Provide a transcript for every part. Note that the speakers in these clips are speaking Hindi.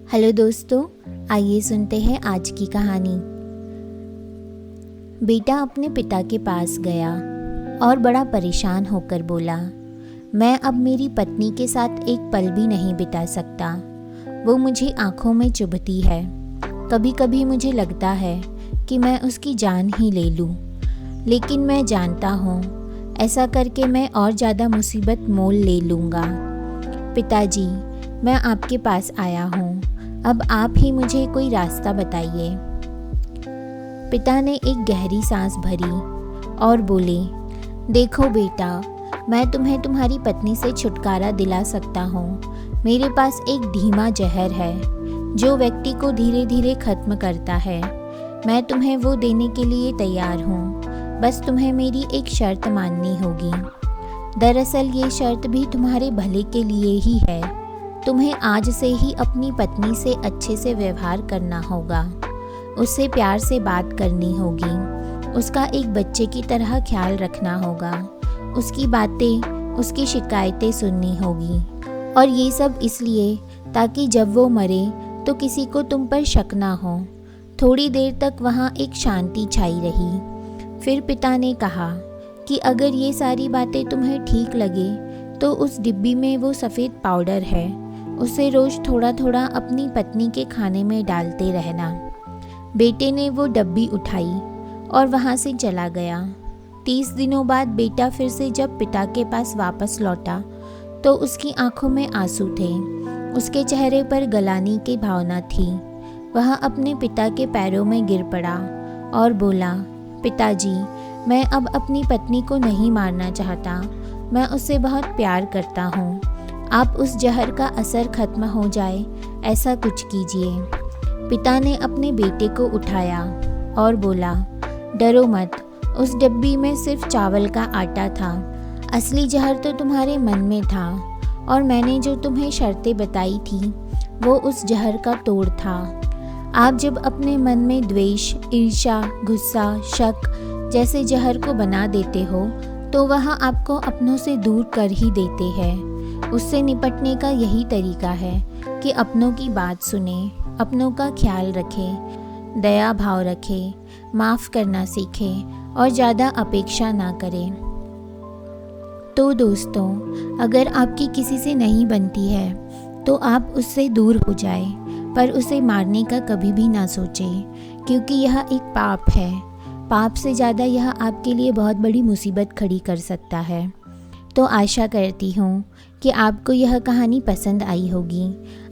हेलो दोस्तों, आइए सुनते हैं आज की कहानी। बेटा अपने पिता के पास गया और बड़ा परेशान होकर बोला, मैं अब मेरी पत्नी के साथ एक पल भी नहीं बिता सकता। वो मुझे आंखों में चुभती है। कभी कभी मुझे लगता है कि मैं उसकी जान ही ले लूं, लेकिन मैं जानता हूँ ऐसा करके मैं और ज़्यादा मुसीबत मोल ले लूँगा। पिताजी, मैं आपके पास आया हूँ, अब आप ही मुझे कोई रास्ता बताइए। पिता ने एक गहरी सांस भरी और बोले, देखो बेटा, मैं तुम्हें तुम्हारी पत्नी से छुटकारा दिला सकता हूँ। मेरे पास एक धीमा जहर है जो व्यक्ति को धीरे धीरे खत्म करता है। मैं तुम्हें वो देने के लिए तैयार हूँ, बस तुम्हें मेरी एक शर्त माननी होगी। दरअसल ये शर्त भी तुम्हारे भले के लिए ही है। तुम्हें आज से ही अपनी पत्नी से अच्छे से व्यवहार करना होगा, उससे प्यार से बात करनी होगी, उसका एक बच्चे की तरह ख्याल रखना होगा, उसकी बातें, उसकी शिकायतें सुननी होगी। और ये सब इसलिए ताकि जब वो मरे तो किसी को तुम पर शक ना हो। थोड़ी देर तक वहाँ एक शांति छाई रही। फिर पिता ने कहा कि अगर ये सारी बातें तुम्हें ठीक लगे तो उस डिब्बी में वो सफ़ेद पाउडर है, उसे रोज़ थोड़ा थोड़ा अपनी पत्नी के खाने में डालते रहना। बेटे ने वो डब्बी उठाई और वहाँ से चला गया। 30 दिनों बाद बेटा फिर से जब पिता के पास वापस लौटा तो उसकी आंखों में आंसू थे, उसके चेहरे पर गलानी की भावना थी। वह अपने पिता के पैरों में गिर पड़ा और बोला, पिताजी, मैं अब अपनी पत्नी को नहीं मारना चाहता, मैं उससे बहुत प्यार करता हूँ। आप उस जहर का असर खत्म हो जाए ऐसा कुछ कीजिए। पिता ने अपने बेटे को उठाया और बोला, डरो मत, उस डब्बी में सिर्फ चावल का आटा था। असली जहर तो तुम्हारे मन में था, और मैंने जो तुम्हें शर्तें बताई थी वो उस जहर का तोड़ था। आप जब अपने मन में द्वेष, ईर्ष्या, गुस्सा, शक जैसे जहर को बना देते हो तो वह आपको अपनों से दूर कर ही देते हैं। उससे निपटने का यही तरीका है कि अपनों की बात सुने, अपनों का ख्याल रखें, दया भाव रखें, माफ़ करना सीखें और ज़्यादा अपेक्षा ना करें। तो दोस्तों, अगर आपकी किसी से नहीं बनती है तो आप उससे दूर हो जाएं, पर उसे मारने का कभी भी ना सोचें, क्योंकि यह एक पाप है। पाप से ज़्यादा यह आपके लिए बहुत बड़ी मुसीबत खड़ी कर सकता है। तो आशा करती हूँ कि आपको यह कहानी पसंद आई होगी।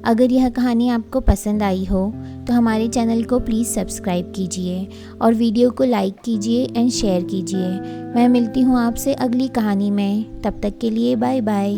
अगर यह कहानी आपको पसंद आई हो तो हमारे चैनल को प्लीज़ सब्सक्राइब कीजिए और वीडियो को लाइक कीजिए एंड शेयर कीजिए। मैं मिलती हूँ आपसे अगली कहानी में, तब तक के लिए बाय बाय।